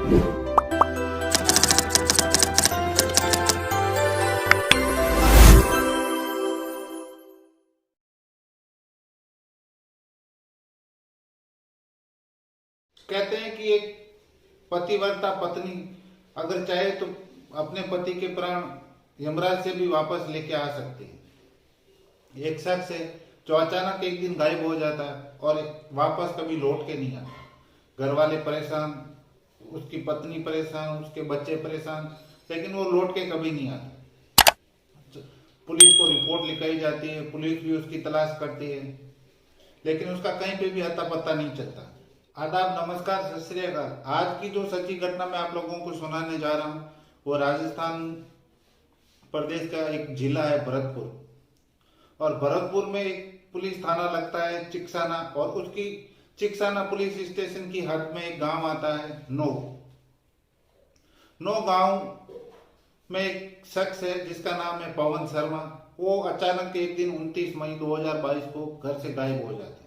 कहते हैं कि एक पतिव्रता पत्नी अगर चाहे तो अपने पति के प्राण यमराज से भी वापस लेके आ सकती है। एक शख्स है जो अचानक एक दिन गायब हो जाता है और वापस कभी लौट के नहीं आता। घर वाले परेशान, उसकी पत्नी परेशान, उसके बच्चे परेशान, लेकिन वो लौट के कभी नहीं आता। पुलिस को रिपोर्ट लिखाई जाती है, पुलिस भी उसकी तलाश करती है, लेकिन उसका कहीं पे भी अता पता नहीं चलता। आदाब, नमस्कार, सत श्री अकाल। आज की जो सच्ची घटना मैं आप लोगों को सुनाने जा रहा हूँ वो राजस्थान प्रदेश का एक जिला है भरतपुर। और भरतपुर में एक पुलिस थाना लगता है चिकसाना, और उसकी चिकसाना पुलिस स्टेशन की हद में एक गांव आता है नो गांव में एक शख्स है जिसका नाम है पवन शर्मा। वो अचानक एक दिन 29 मई 2022 को घर से गायब हो जाते हैं।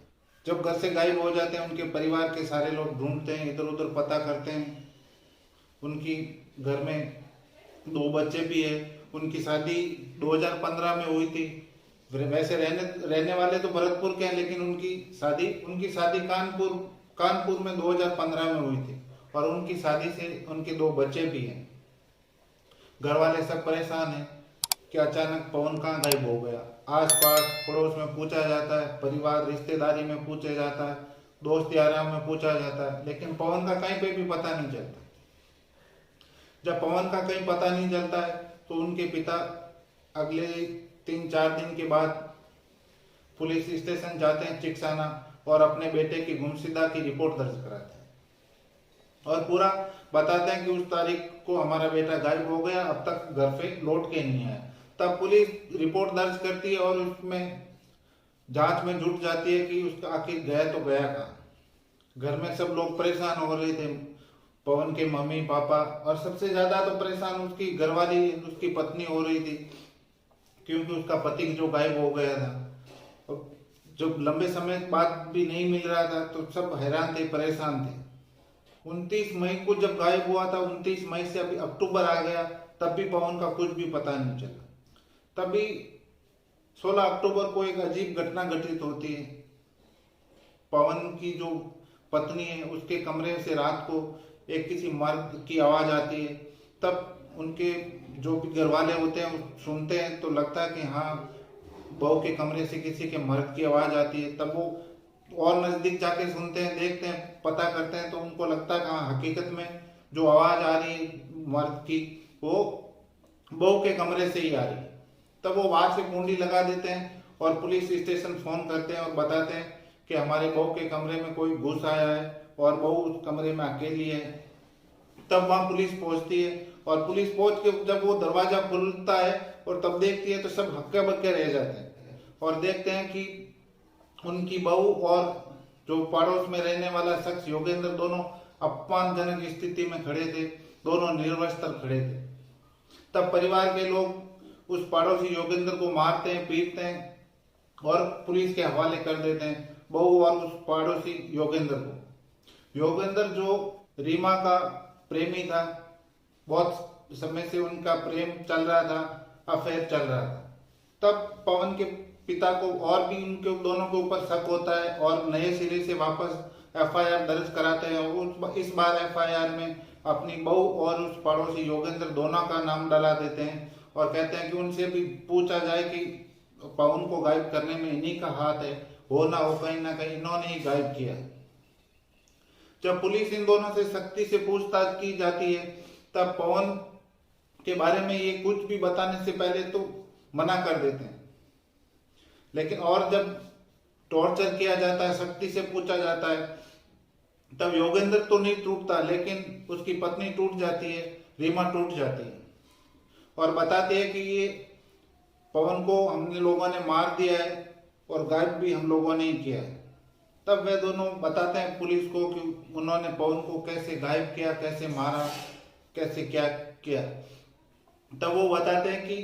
जब घर से गायब हो जाते हैं, उनके परिवार के सारे लोग ढूंढते हैं, इधर उधर पता करते हैं। उनकी घर में 2 बच्चे भी है। उनकी शादी 2015 में हुई थी। वैसे रहने वाले तो भरतपुर के हैं, लेकिन उनकी शादी कानपुर में 2015 में हुई थी। और उनकी शादी से उनके 2 बच्चे भी हैं। घर वाले सब परेशान हैं कि अचानक पवन कहाँ गायब हो गया। आस पास पड़ोस में पूछा जाता है, परिवार रिश्तेदारी में पूछा जाता है, दोस्त यारों में पूछा जाता है, लेकिन पवन का कहीं पे भी पता नहीं चलता। जब पवन का कहीं पता नहीं चलता है तो उनके पिता अगले 3-4 दिन के बाद पुलिस स्टेशन जाते हैं चिकसाना और अपने बेटे की गुमशुदा की रिपोर्ट दर्ज कराते हैं और पूरा बताते हैं कि उस तारीख को हमारा बेटा गायब हो गया, अब तक घर पे लौट के नहीं आया। तब पुलिस रिपोर्ट दर्ज करती है और उसमें जांच में जुट जाती है कि उसका आखिर गया तो गया कहाँ। घर में सब लोग परेशान हो रहे थे, पवन के मम्मी पापा, और सबसे ज्यादा तो परेशान उसकी घरवाली, उसकी पत्नी हो रही थी, क्योंकि उसका पति जो गायब हो गया था, जब लंबे समय बाद भी नहीं मिल रहा था, तो सब हैरान थे, परेशान थे। 29 मई को जब गायब हुआ था, 29 मई से अभी अक्टूबर आ गया, तब भी पवन का कुछ भी पता नहीं चला। तभी 16 अक्टूबर को एक अजीब घटना घटित होती है। पवन की जो पत्नी है, उसके कमरे से रात को एक किसी मर्द की आवाज आती है। तब उनके जो भी घर वाले होते हैं वो सुनते हैं तो लगता है कि हाँ, बहू के कमरे से किसी के मर्द की आवाज आती है। तब वो और नजदीक जाके सुनते हैं, देखते हैं, पता करते हैं, तो उनको लगता है हाँ, हकीकत में जो आवाज आ रही है मर्द की, वो बहू के कमरे से ही आ रही है। तब वो वहां से कुंडी लगा देते हैं और पुलिस स्टेशन फोन करते हैं और बताते हैं कि हमारे बहू के कमरे में कोई घुस आया है और बहू उस कमरे में अकेली है। तब वहां पुलिस पहुंचती है और पुलिस पहुंच के जब वो दरवाजा खुलता है और तब देखती है तो सब हक्के बक्के रह जाते हैं और देखते हैं कि उनकी बहू और जो पड़ोस में रहने वाला शख्स योगेंद्र दोनों अपमानजनक स्थिति में खड़े थे, दोनों निर्वस्त्र खड़े थे। तब परिवार के लोग उस पड़ोसी योगेंद्र को मारते हैं, पीटते हैं और पुलिस के हवाले कर देते हैं, बहू और उस पड़ोसी योगेंद्र को। योगेंद्र जो रीमा का प्रेमी था, बहुत समय से उनका प्रेम चल रहा था, अफेयर चल रहा था। तब पवन के पिता को और भी उनके दोनों के ऊपर शक होता है और नए सिरे से वापस एफआईआर दर्ज कराते हैं। और इस बार एफआईआर में अपनी बहू और उस पड़ोसी योगेंद्र दोनों का नाम डला देते हैं और कहते हैं कि उनसे भी पूछा जाए कि पवन को गायब करने में इन्हीं का हाथ है, हो ना हो कहीं ना कहीं इन्होंने ही गायब किया है। जब पुलिस इन दोनों से सख्ती से पूछताछ की जाती है, तब पवन के बारे में ये कुछ भी बताने से पहले तो मना कर देते हैं। लेकिन और जब टॉर्चर किया जाता है, सख्ती से पूछा जाता है, तब योगेंद्र तो नहीं टूटता, लेकिन उसकी पत्नी टूट जाती है, रीमा टूट जाती है और बताती है कि ये पवन को हमने लोगों ने मार दिया है और गायब भी हम लोगों ने ही किया है। तब वे दोनों बताते हैं पुलिस को कि उन्होंने पवन को कैसे गायब किया, कैसे मारा, कैसे क्या किया। तब वो बताते हैं कि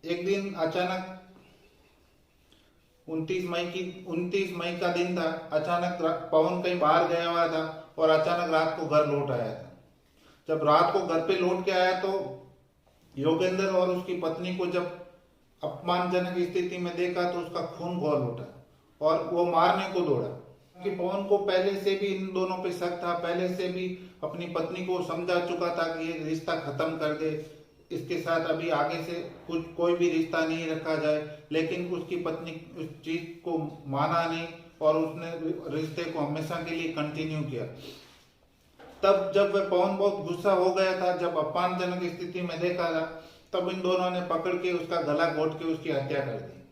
एक दिन अचानक 29 मई का दिन था। अचानक पवन कहीं बाहर गया हुआ था और अचानक रात को घर लौट आया था। जब रात को घर पे लौट के आया तो योगेंद्र और उसकी पत्नी को जब अपमानजनक स्थिति में देखा तो उसका खून खौल उठा और वो मारने को दौड़ा। कि पवन को पहले से भी इन दोनों पे शक था, पहले से भी अपनी पत्नी को समझा चुका था कि ये रिश्ता खत्म कर दे, इसके साथ अभी आगे से कुछ कोई भी रिश्ता नहीं रखा जाए। लेकिन उसकी पत्नी उस चीज को माना नहीं और उसने रिश्ते को हमेशा के लिए कंटिन्यू किया। तब जब वह पवन बहुत गुस्सा हो गया था, जब अपमानजनक स्थिति में देखा था, तब इन दोनों ने पकड़ के उसका गला घोट के उसकी हत्या कर दी।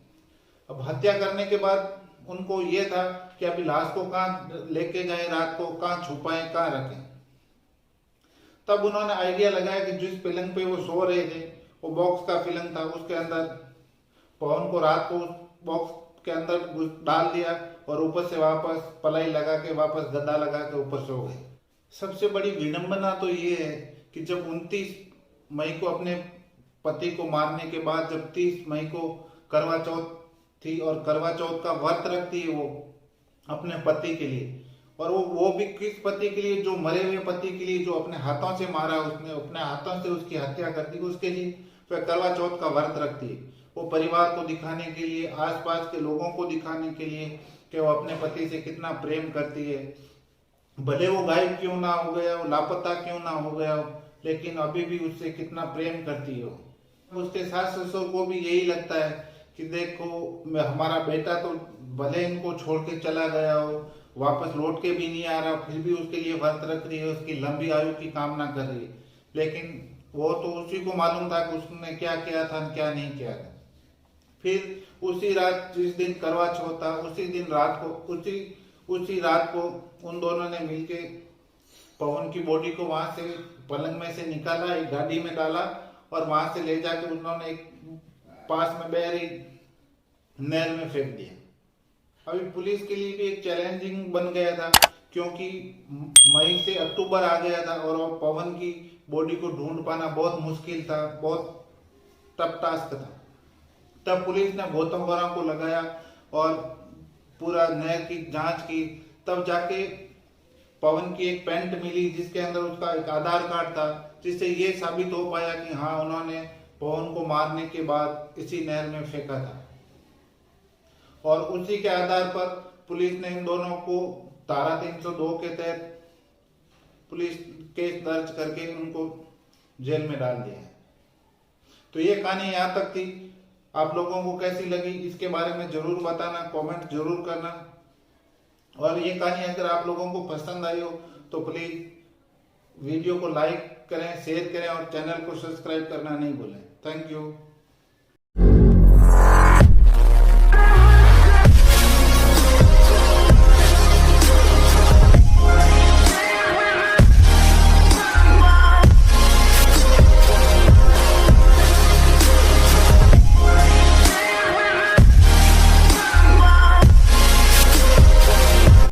अब हत्या करने के बाद उनको ये था कि अभी लाश को कहाँ लेके जाए, रात को कहाँ छुपाएं, कहाँ रखें। तब उन्होंने आइडिया लगाया कि जिस पलंग पे वो सो रहे थे वो बॉक्स का पलंग था, उसके अंदर पवन को रात को बॉक्स के अंदर डाल दिया और ऊपर से वापस पलाई लगा के वापस गद्दा लगा के ऊपर सो गए। सबसे बड़ी विडंबना तो ये है कि जब 29 मई को अपने पति को मारने के बाद जब 30 मई को करवा चौथ थी और करवा चौथ का व्रत रखती है वो अपने पति के लिए, और वो भी किस पति के लिए, जो मरे हुए पति के लिए, जो अपने हाथों से मारा, उसने अपने हाथों से उसकी हत्या कर दी, उसके लिए वह करवा चौथ का व्रत रखती है। वो परिवार को दिखाने के लिए, आसपास के लोगों को दिखाने के लिए कि वो अपने पति से कितना प्रेम करती है। भले वो गायब क्यों ना हो गया हो, लापता क्यों ना हो गया हो, लेकिन अभी भी उससे कितना प्रेम करती हो। उसके सास ससुर को भी यही लगता है कि देखो हमारा बेटा तो भले इनको छोड़ के चला गया हो, वापस लौट के भी नहीं आ रहा, फिर भी उसके लिए व्रत रख रही है, उसकी लंबी आयु की कामना कर रही है। लेकिन वो तो उसी को मालूम था कि उसने क्या किया था क्या नहीं किया था। फिर उसी रात जिस दिन करवा चौथ था, उसी दिन रात को उसी रात को उन दोनों ने मिलके पवन की बॉडी को वहां से पलंग में से निकाला, एक गाड़ी में डाला और वहां से ले जाके उन्होंने एक पास में बह रही नहर में फेंक दिया। अभी पुलिस के लिए भी एक चैलेंजिंग बन गया था, क्योंकि मई से अक्टूबर आ गया था और पवन की बॉडी को ढूंढ पाना बहुत मुश्किल था, बहुत टफ टास्क था। तब पुलिस ने गौतम वोरा को लगाया और पूरा नहर की जांच की। तब जाके पवन की एक पैंट मिली जिसके अंदर उसका एक आधार कार्ड था, जिससे ये साबित हो पाया कि हाँ उन्होंने पवन को मारने के बाद इसी नहर में फेंका था। और उसी के आधार पर पुलिस ने इन दोनों को धारा 302 के तहत पुलिस केस दर्ज करके उनको जेल में डाल दिया है। तो ये कहानी यहाँ तक थी। आप लोगों को कैसी लगी इसके बारे में जरूर बताना, कमेंट जरूर करना। और ये कहानी अगर आप लोगों को पसंद आई हो तो प्लीज वीडियो को लाइक करें, शेयर करें और चैनल को सब्सक्राइब करना नहीं भूलें। Thank you.